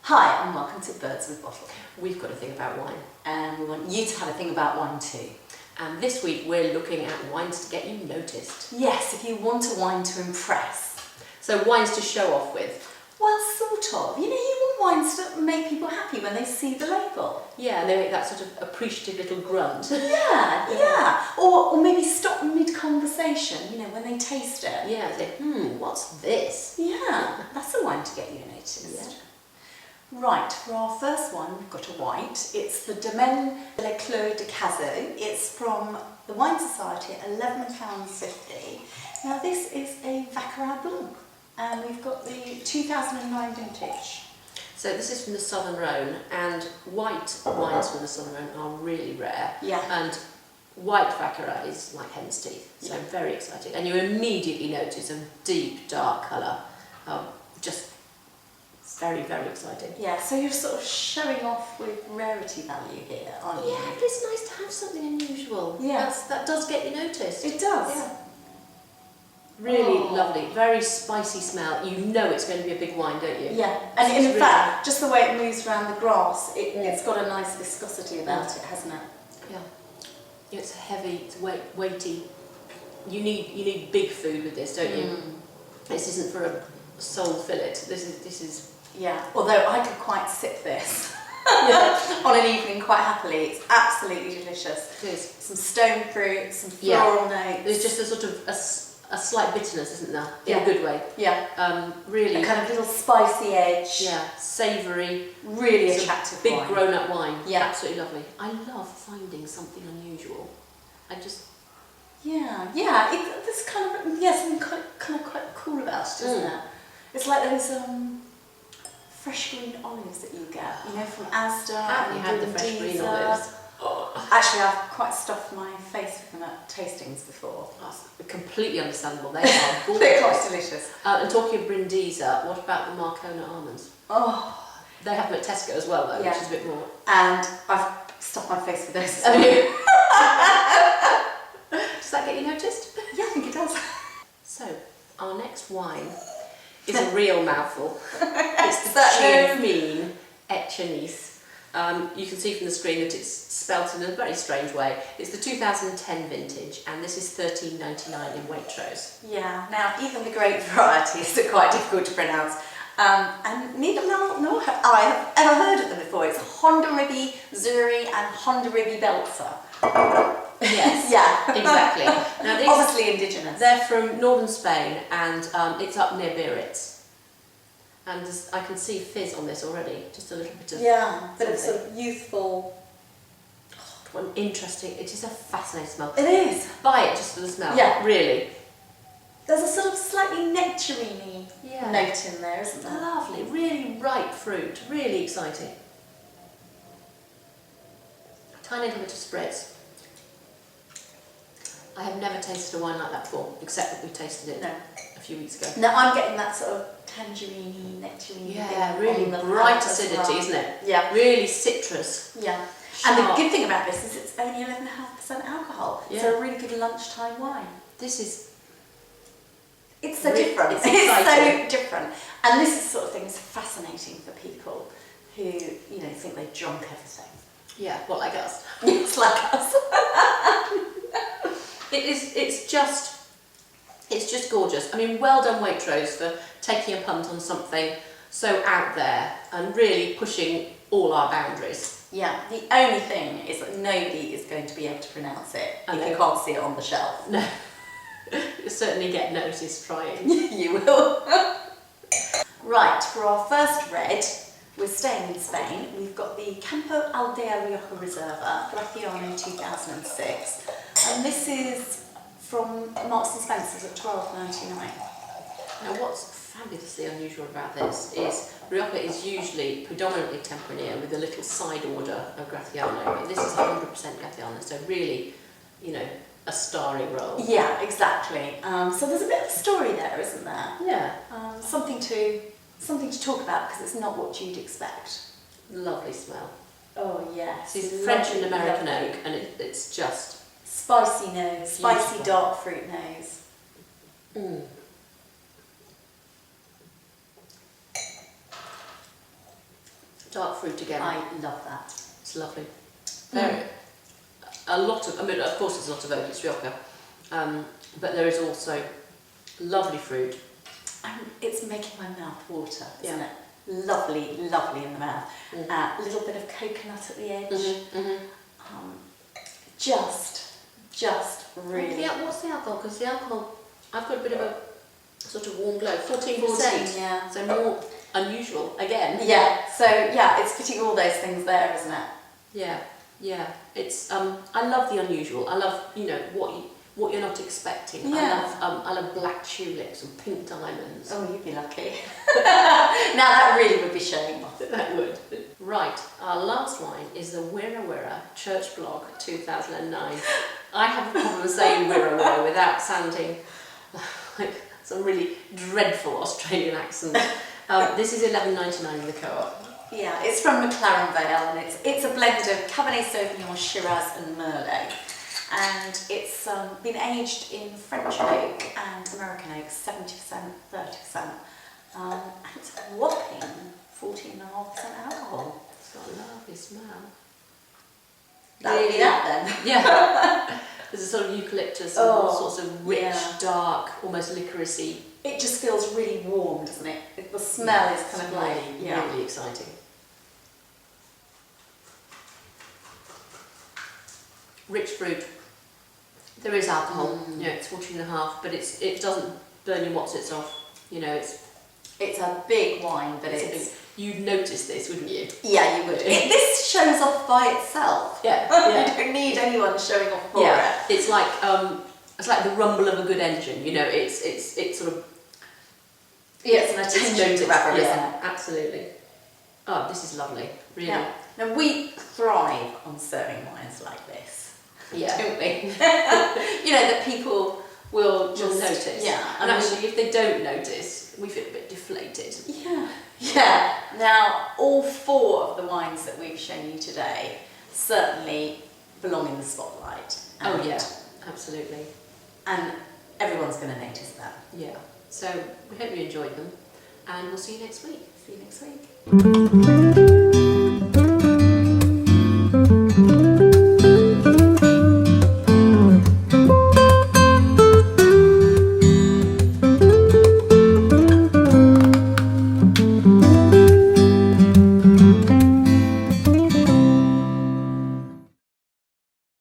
Hi and welcome to Birds with Bottle. We've got a thing about wine, And we want you to have a thing about wine too. and this week we're looking at wines to get you noticed. Yes, if you want a wine to impress. So wines to show off with. Well, sort of. You know, you want wines to make people happy when they see the label. Yeah, and they make that sort of appreciative little grunt. Yeah. Or maybe stop mid-conversation, you know, when they taste it. Yeah, say, what's this? Yeah, that's a wine to get you noticed. Yeah. Right, for our first one, we've got a white. It's the Domaine de la Clos de Cazaux. It's from the Wine Society at £11.50. Now this is a Baccarat Blanc, and we've got the 2009 vintage. So this is from the Southern Rhone, and white wines from the Southern Rhone are really rare. Yeah. And white Baccarat is like hen's teeth, so very exciting. And you immediately notice a deep, dark colour. Just very, very exciting. Yeah, so you're sort of showing off with rarity value here, aren't you? Yeah, but it's nice to have something unusual. Yeah. That does get you noticed. It does. Yeah. Really lovely, very spicy smell. You know it's going to be a big wine, don't you? Yeah, and in fact, just the way it moves around the grass, it's got a nice viscosity about it, hasn't it? Yeah. It's heavy, it's weighty. You need big food with this, don't you? This isn't for a sole fillet. This is. Yeah, although I could quite sip this on an evening quite happily. It's absolutely delicious. It is. Some stone fruit, some floral notes. There's just a sort of a slight bitterness, isn't there? In Yeah. a good way. Yeah. Really. A kind of little spicy edge. Yeah. Savoury. Really attractive Big wine. grown-up wine. Yeah. Absolutely lovely. I love finding something unusual. Yeah. There's kind of something kind of quite cool about it, isn't it? It's like those fresh green olives that you get, you know, from Asda. Have you had the fresh green olives? Oh. Actually, I've quite stuffed my face with them at tastings before. That's completely understandable. They are gorgeous. They're quite delicious. And talking of Brindisa, what about the Marcona almonds? Oh, They have them at Tesco as well, though, Yeah. which is a bit more. and I've stuffed my face with those. Have you? Does that get you noticed? Yeah, I think it does. So, our next wine is a real mouthful. It's the That Chemin Echenice. You can see from the screen that it's spelt in a very strange way. It's the 2010 vintage, and this is £13.99 in Waitrose. Yeah, now even the grape varieties are quite difficult to pronounce. And neither nor have I ever heard of them before. It's Honda-Ribby Zuri and Honda-Ribby Belzer. Yes, Yeah. exactly. Now these, Obviously indigenous. they're from northern Spain, and it's up near Biarritz. And I can see fizz on this already, just a little bit of. Yeah, but it's something. sort of youthful. What an interesting, it is a fascinating smell. It is. Buy it just for the smell. Yeah. Really. There's a sort of slightly nectarine Yeah. note in there, isn't there? Lovely, really ripe fruit, really exciting. Tiny little bit of spritz. I have never tasted a wine like that before, except that we tasted it No. a few weeks ago. No, I'm getting that sort of tangerine, nectarine. Yeah, thing really on the bright palate as acidity, well. isn't it? Yeah. Really citrus. Yeah. And the Sharp. good thing about this is it's only 11.5% alcohol. Yeah. So a really good lunchtime wine. This is. It's so Really- different. it's It's exciting. so different. And this is sort of thing is fascinating for people who, you know, think they've drunk everything. Yeah, what, like us? It's like us. It's just gorgeous. I mean, well done Waitrose for taking a punt on something so out there and really pushing all our boundaries. Yeah, the only thing is that nobody is going to be able to pronounce it I if know. you can't see it on the shelf. No, you'll certainly get noticed trying. You will. Right, for our first red, we're staying in Spain. We've got the Campo Aldea Rioja Reserva, Graciano 2006. And this is from Marks and Spencer's at £12.99. Now, what's fabulously unusual about this is Rioja is usually predominantly Tempranillo with a little side order of Graciano, but this is 100% Graciano, so really, you know, a starring role. Yeah, exactly. So there's a bit of a story there, isn't there? Yeah. Something to something to talk about because it's not what you'd expect. Lovely smell. Oh yes. This is French and American lovely. oak, and it's just Spicy nose, spicy Beautiful. dark fruit nose. mm. Dark fruit again. I love that. It's lovely. Very, a lot of, I mean, of course there's a lot of oak, it's Rioja, but there is also lovely fruit. And it's making my mouth water, isn't Yeah. it? Lovely, lovely in the mouth. Mm. A little bit of coconut at the edge. Just really. Yeah, what's the alcohol? Because the alcohol, I've got a bit of a sort of warm glow, 14%. 14, yeah. So more unusual again. Yeah, so yeah, it's putting all those things there, isn't it? Yeah, yeah. It's I love the unusual. I love, you know, what you're not expecting. Yeah. I love black tulips and pink diamonds. Oh, you'd be lucky. Now that really would be shame off. That would. Right, our last wine is the Wirra Wirra Church Blog 2009. I have a problem saying Wirra Wirra without sounding like some really dreadful Australian accent. This is $11.99 in the co-op. Yeah, it's from McLaren Vale and it's a blend of Cabernet Sauvignon, Shiraz and Merlot. And it's been aged in French oak and American oak, 70%, 30%. And it's a whopping 14.5% alcohol. It's got a lovely smell. That would be that then. Yeah. There's a sort of eucalyptus and all Oh, sorts of rich, yeah. dark, almost licoricey. It just feels really warm, doesn't it? The smell is kind of like, yeah. Really exciting. Rich fruit. There is alcohol. You know, it's 14.5, but it doesn't burn your whatsits off. You know, it's a big wine, but a big, you'd notice this, wouldn't you? yeah, you would. This shows off by itself. Yeah. You don't need anyone showing off for Yeah. it. It's like the rumble of a good engine. You know, it's sort of. Yeah, it's an attention noticed, grabber, isn't yeah, it? absolutely. Oh, this is lovely, really. Yeah. Now we thrive on serving wines like this, Yeah. don't we? You know, that people will just notice. Yeah. And actually, if they don't notice, we feel a bit deflated. Yeah. Yeah. Now, all 4 of the wines that we've shown you today certainly belong in the spotlight. Oh yeah, absolutely. And everyone's going to notice that. Yeah. So we hope you enjoyed them, and we'll see you next week. See you next week.